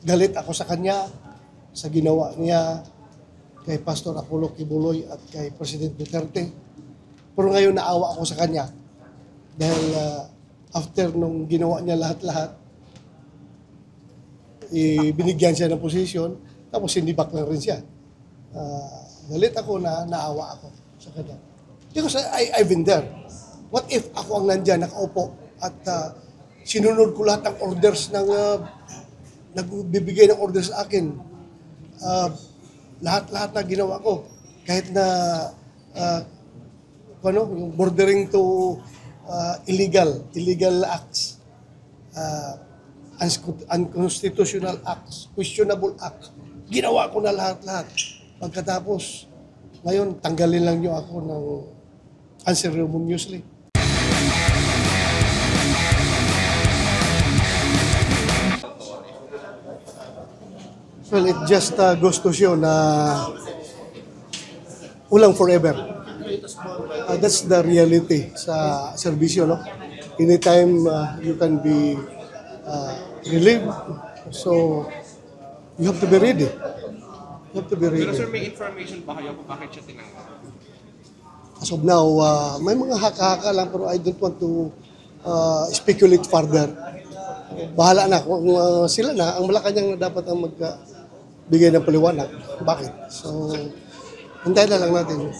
galit ako sa kanya, sa ginawa niya kay Pastor Apollo Kibuloy at kay President Duterte. Pero ngayon naawa ako sa kanya dahil after nung ginawa niya lahat-lahat, binigyan siya ng posisyon, tapos sinibak lang rin siya. Galit ako na naawa ako sa kanya. Because I've been there. What if ako ang nandyan, nakaupo, at sinunod ko lahat ng orders ng nagbibigay ng orders sa akin. Lahat-lahat na ginawa ko. Kahit na yung bordering to illegal acts, unconstitutional acts, questionable acts. Ginawa ko na lahat-lahat. Pagkatapos, ngayon, tanggalin lang niyo ako ng unceremoniously. Well, it just goes to show na ulang forever. That's the reality sa serbisyo, no? Anytime you can be relieved, so you have to be ready. You have to be ready. Pero sir, may information ba kayo kung bakit siya tinanggal? As of now, may mga haka-haka lang pero I don't want to speculate further. Bahala na kung sila na, ang Malacanang na dapat ang magbigay ng paliwanag. Bakit? So, hintayin na lang natin.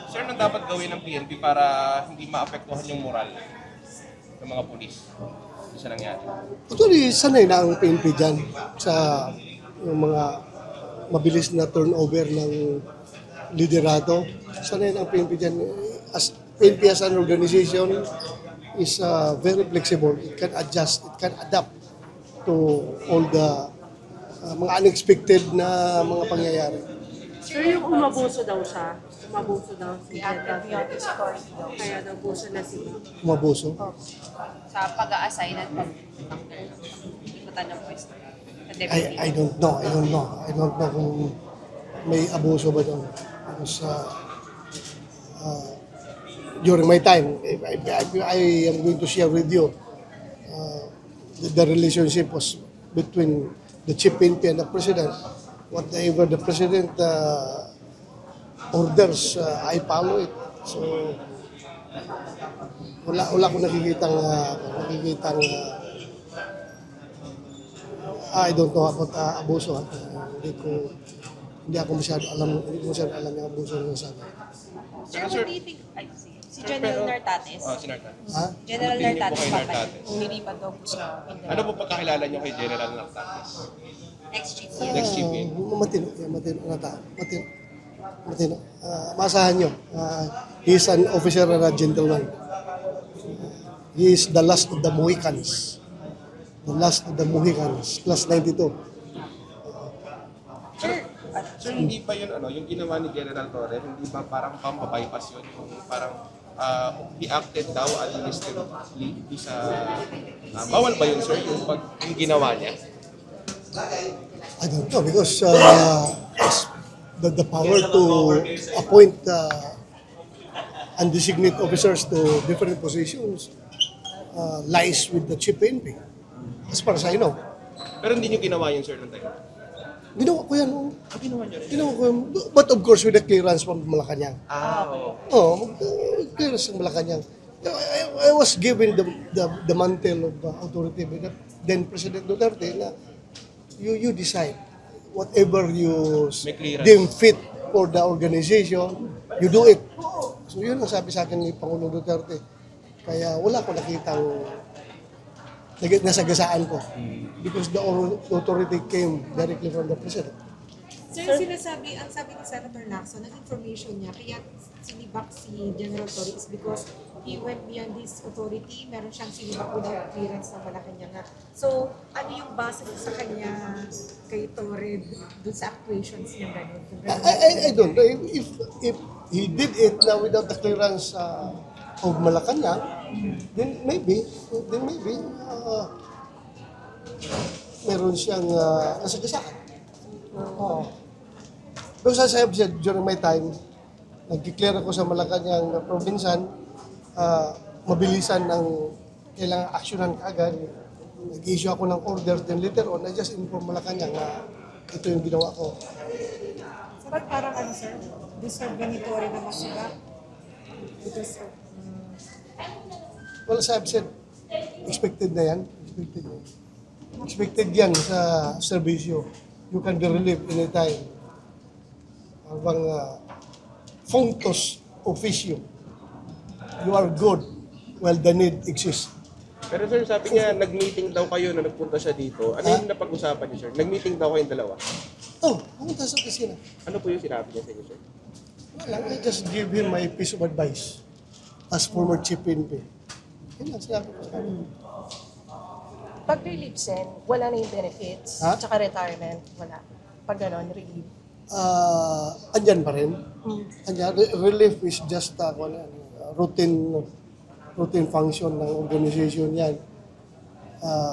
Sir, anong dapat gawin ng PNP para hindi maapektuhan yung moral ng mga pulis? Hindi siya nangyari. Actually, sanay na ang PNP dyan sa yung mga mabilis na turnover ng liderato. Sanay na ang PNP dyan. PNP as an organization is very flexible. It can adjust, it can adapt to all the mga unexpected na mga pangyayari. Sir, yung umabuso daw siya, si General kaya nabuso na sila. Umabuso? Sa pag-a-assign at pag-ikutan ng pwesto. I don't know. I don't know kung may abuso ba doon. Because during my time, I am going to share with you the relationship was between the chief PNP and the president. Whatever the president orders, I follow it. So, wala akong nakikitang I don't know about abuso. Hindi ako masyado alam yung abuso ng sabi. Sir, what do you think? Si General Nartates. Si Nartates. Ha? General Opinion po Nartates kay pa Nartates. Nilipat daw po sa Mindanao. Ano po pagkakilala niyo kay General Nartates? Ex-chief Next chief PNP. Matino. Masahan nyo. He is an officer and a gentleman. He is the last of the Mohicans. The last of the Mohicans. Plus 92. Sir, hindi ba yun yung ginawa ni General Torre, hindi ba parang pambabypass yun? Yung parang he acted daw administratively sa bawal ba yun, sir, yung ginawa niya? I don't know because the power to appoint and designate officers to different positions lies with the chief PNP. As far as I know. Pero hindi niyo ginawa yun, sir, nung time? Ginawa ko yan. Ginawa niyo rin? Ginawa ko yan. But of course with the clearance from Malacanang. Oo. Clearance from Malacanang. I was given the mantle of authority by then President Duterte na you decide whatever you deem fit for the organization, you do it. So yun ang sabi sa akin ni Pangulong Duterte. Kaya wala ko nakitang nasagasaan ko because the authority came directly from the President. Sir, ang sabi ni Senator Lacson, ang information niya, kaya sinibak si General Torre is because he went beyond his authority, meron siyang sinibak without clearance ng Malacanang. So, ano yung base sa kanya kay Torre dun sa actuations niya gano'n? I don't know. If he did it now without the clearance of Malacanang, then maybe meron siyang nasagasaan. Pero sasabi siya, during my time, nag-declare ako sa Malacanang na provinsan, mabilisan ang kailangang aksyonan kaagad. nag-issue ako ng order, then later on, I just inform Malacanang na ito yung ginawa ko. So, ba't parang ano, sir? Discriminatory naman sila? Because of, Well, as I've said, expected na yan. Expected yan sa serbisyo. You can be relieved anytime. Habang functus officio. You are good while the need exists. Pero sir, sabi niya, nag-meeting daw kayo na nagpunta siya dito. Ano yung napag-usapan niyo, sir? Nag-meeting daw kayong dalawa. Oh, pumunta sa opisina. Ano po yung sinabi niya sa inyo, sir? Wala, I just give him my piece of advice as former chief PNP. Yun lang sinabi ko sa kanya. Pag relief, Sen, wala na yung benefits, Ha? tsaka retirement, wala. Pag gano'n, relief. Andyan pa rin. Andyan, relief is just routine function ng organization yan.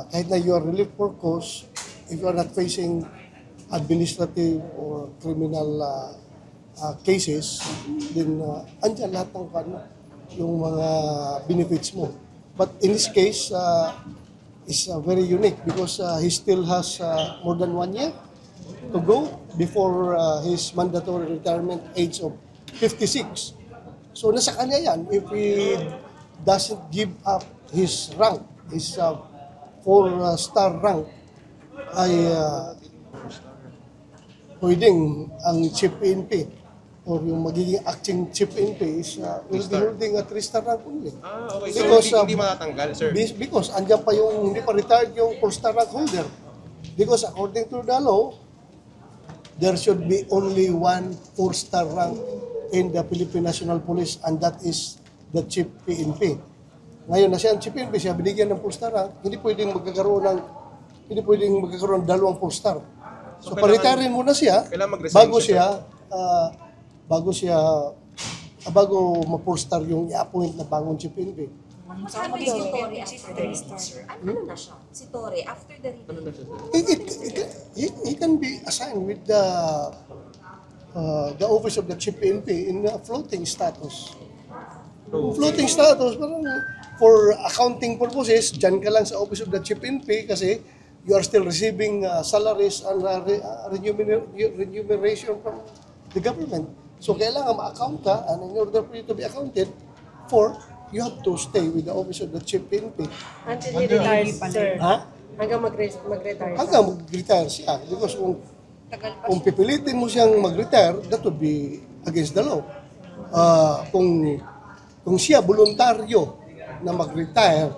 Kahit na you are relief for cause, if you are not facing administrative or criminal cases, then andyan lahat ng yung mga benefits mo. But in this case, is very unique because he still has more than 1 year to go before his mandatory retirement age of 56. So nasa kanya yan. If he doesn't give up his rank, his 4-star rank, ay pwedeng ang chief PNP or yung magiging acting chief PNP is will be holding a 3-star rank only. Okay. So, Because, hindi matatanggal, sir. Because andyan pa yung hindi pa retired yung 4-star rank holder. Because according to the law, there should be only 1 4-star rank in the Philippine National Police and that is the chief PNP. Ngayon na siya ang chief PNP, siya binigyan ng 4-star rank, hindi pwedeng magkakaroon ng 2 4-star. So pa-retirein muna siya kailangan mag-resign bago siya, bago ma-4-star yung i-appoint na bagong chief PNP. So, ano yung Torre after the restore, sir? Ano na siya? Si Torre, after the restore. He can be assigned with the office of the chief PNP in a floating status. Floating status, parang for accounting purposes, dyan ka lang sa office of the chief PNP kasi you are still receiving salaries and remuneration from the government. So kailangan ma-account ka, and in order for you to be accounted for, you have to stay with the office of the chief PNP. Until he retires, sir. Ha? Hanggang mag-retire. Hanggang mag-retire siya. Because kung pipilitin mo siyang mag-retire, that would be against the law. Kung siya voluntaryo na mag-retire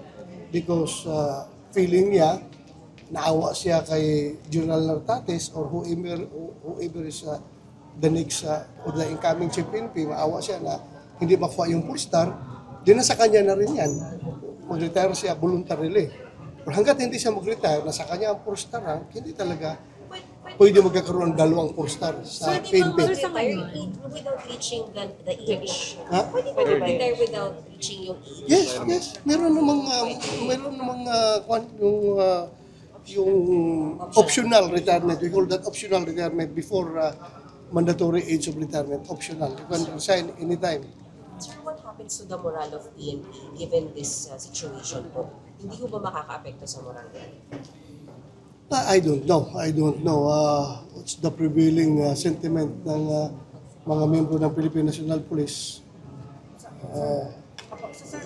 because feeling niya, naawa siya kay General Nartates or whoever is the next or the incoming chief PNP, maawa siya na hindi makuha yung 4-star, di nasa kanya na rin yan. Mag-retire siya voluntarily. Pero hanggat hindi siya mag-retire, nasa kanya ang 4-star rank, hindi talaga pwede magkakaroon ng 2 4-star sa PNP. Without reaching the age. Ha? Pwede ba retire without reaching yung age? Yes. Meron namang yung optional retirement. We call that optional retirement before mandatory age of retirement. Optional. You can resign anytime. Sir, what happens to the morale of PNP given this situation po? Hindi ko ba makaka-apekto sa morale? I don't know. What's the prevailing sentiment ng mga membro ng Philippine National Police. Opo. So, sir,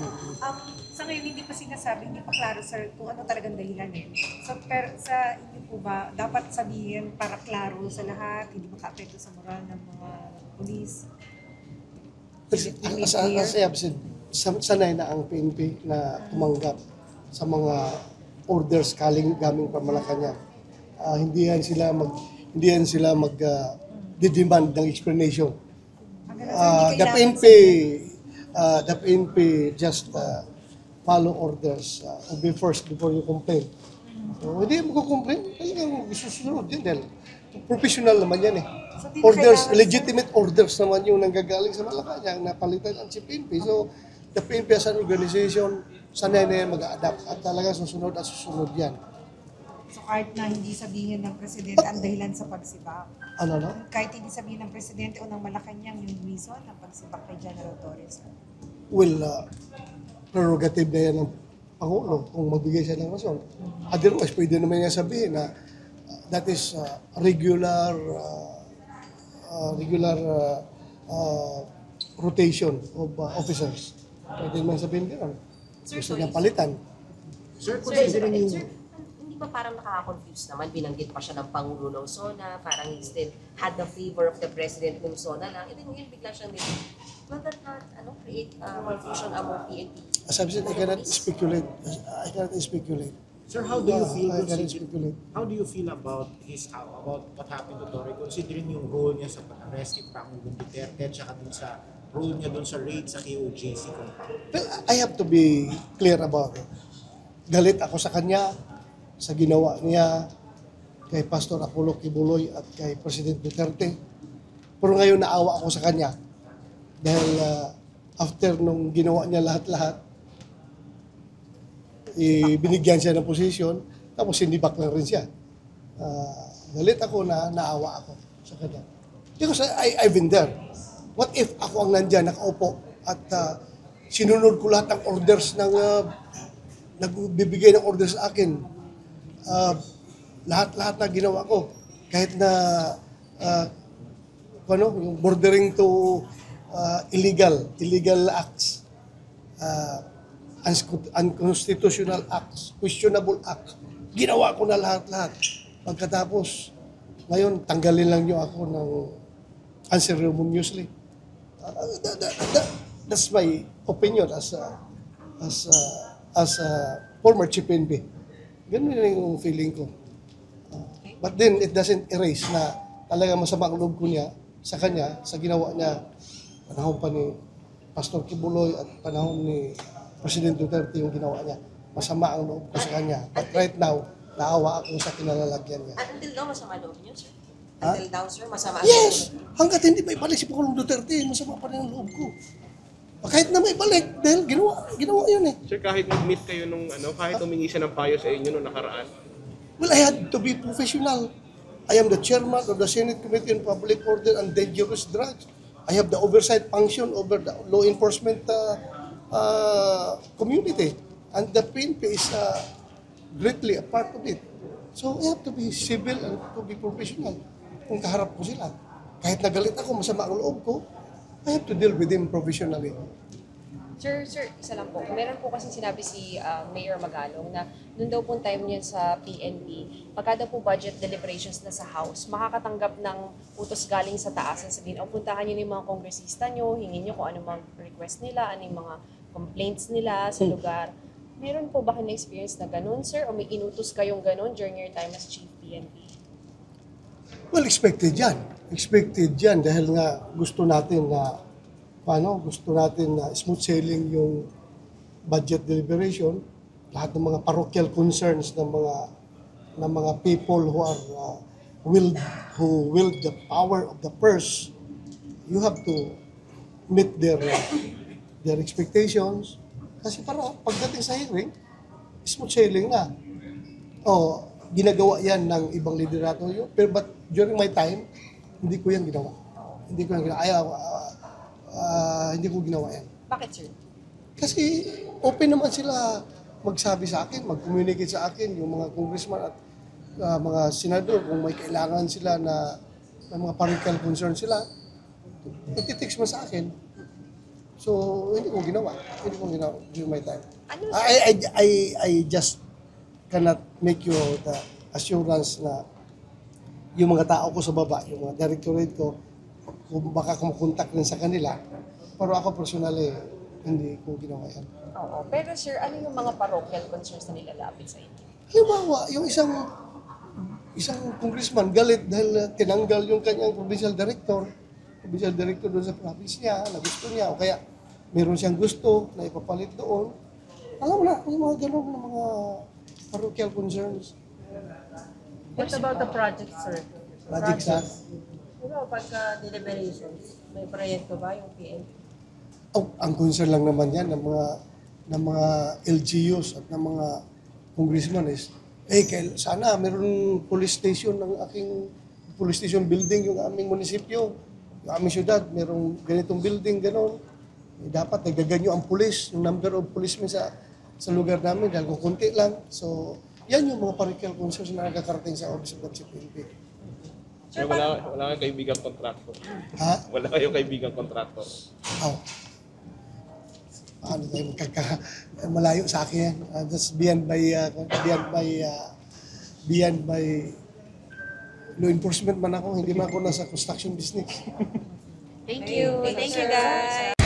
sa ngayon hindi pa sinasabi, hindi pa klaro, sir, kung ano talagang dahilan eh. So, pero sa inyo po ba, dapat sabihin para klaro sa lahat, hindi maka-apekto sa moral ng mga polis? As I have said, sanay na ang PNP na tumanggap sa mga orders gaming pa Malacanang. Hindi yan sila didemand ng explanation. The PNP just follow orders. Obey first before you complain. So, hindi mo complain, talagang susunod din dahil professional naman yan eh. So, di na Orders, kailangan- legitimate orders naman yung nanggagaling sa Malacanang na palitan ang si PNP. So, the PNP as an organization, sanay na yan mag-adapt at talaga susunod at susunod yan. So, kahit na hindi sabihin ng presidente ang dahilan sa pagsibak, Ano no? kahit hindi sabihin ng presidente o ng Malacanang yung reason ng pagsibak kay General Torres. Well, prerogative na yan ng Pangulo kung magbigay siya ng rason. Otherwise, pwede naman niya sabihin na that is rotation of officers. Pwede naman sabihin gano'n. Gusto niya palitan. Sir, hindi ba parang nakaka-confuse naman, binanggit pa siya ng Pangulo ng SONA, parang he still had the favor of the President ng SONA lang, and then ngayon bigla siyang will that not create confusion among PNP? As I've said, I cannot speculate. I cannot speculate. Sir, how do you feel I cannot considering, speculate. how do you feel about what happened to Torre considering yung role niya sa pag-arrest kay Pangulong Duterte at saka dun sa role niya dun sa raid sa KOJC compound? Well, I have to be clear about it. Galit ako sa kanya, sa ginawa niya kay Pastor Apollo Kibuloy at kay President Duterte. Pero ngayon naawa ako sa kanya dahil after nung ginawa niya lahat-lahat, binigyan siya ng posisyon, tapos sinibak lang rin siya. Galit ako na naawa ako sa kanya. Because I've been there. What if ako ang nandyan, nakaupo, at sinunod ko lahat ng orders ng nagbibigay ng orders sa akin. Lahat-lahat na ginawa ko. Kahit na yung bordering to illegal acts, unconstitutional acts, questionable acts. Ginawa ko na lahat-lahat. Pagkatapos, ngayon, tanggalin lang niyo ako ng unceremoniously. That's my opinion as a former chief NP. Ganun yung feeling ko. But then, it doesn't erase na talaga masama ang loob ko niya sa kanya, sa ginawa niya panahon pa ni Pastor Kibuloy at panahon ni President Duterte yung ginawa niya. Masama ang loob ko sa kanya. But right now, naawa ako sa kinalalagyan niya. Until now, masama loob niyo, sir? Ha? Until now, sir, masama Yes! Hanggat hindi pa ibalik si Pangulong Duterte, masama pa rin ang loob ko. Kahit na may balik, dahil ginawa yun eh. Sir, kahit mag-meet kayo nung kahit humingi siya ng payo sa inyo nung nakaraan, Well, I had to be professional. I am the chairman of the Senate Committee on Public Order and Dangerous Drugs. I have the oversight function over the law enforcement community. And the PNP is greatly a part of it. So, I have to be civil and to be professional. Kung kaharap ko sila. Kahit nagalit ako, masama ang loob ko, I have to deal with them professionally. Sir, isa lang po. Meron po kasi sinabi si Mayor Magalong na noon daw po time niya sa PNP, pagka daw po budget deliberations na sa House, makakatanggap ng utos galing sa taas na sabihin, puntahan niyo yung mga kongresista niyo, hingin niyo kung ano mga request nila, ano yung mga complaints nila sa lugar. Meron po ba kayo na-experience na ganun, sir? O may inutos kayong ganun during your time as Chief PNP? Well, expected yan. Expected yan dahil nga gusto natin na smooth sailing yung budget deliberation, lahat ng mga parochial concerns ng mga people who are who wield the power of the purse, you have to meet their expectations kasi para pagdating sa hearing, smooth sailing na. Ginagawa yan ng ibang liderato yun, but during my time, hindi ko yan ginawa. Hindi ko ginawa yan. Bakit, sir? Kasi open naman sila magsabi sa akin, mag-communicate sa akin, yung mga congressman at mga senador, kung may kailangan sila na mga parochial concern sila, nagtitext mo sa akin. So, hindi ko ginawa during my time. I just cannot make you the assurance na yung mga tao ko sa baba, yung mga directorate ko, kung baka kumakontak rin sa kanila. Pero ako personally, hindi ko ginawa yan. Oo. Pero sir, ano yung mga parochial concerns na nilalapit sa inyo? Halimbawa, yung isang congressman galit dahil tinanggal yung kanyang provincial director doon sa province niya, na gusto niya, o kaya meron siyang gusto na ipapalit doon. Alam mo na, yung mga gano'n ng mga parochial concerns. What about the project, sir? Project sa... Diba, pagka deliberations, may proyekto ba yung PNP? Ang concern lang naman yan ng mga LGUs at ng mga congressmen is, sana meron police station building yung aming munisipyo, yung aming syudad, merong ganitong building, gano'n. Dapat nagdaganyo ang police, yung number of policemen sa sa lugar namin dahil kung kunti lang. So, yan yung mga parochial concerns na nagkakarating sa Office of the PNP. Sir, wala kayong kaibigang kontraktor. Ha? Wala kayong kaibigang kontraktor. Oh. Paano tayo malayo sa akin yan. That's beyond my law enforcement man ako. Hindi man ako nasa construction business. Thank you. Thank you, guys.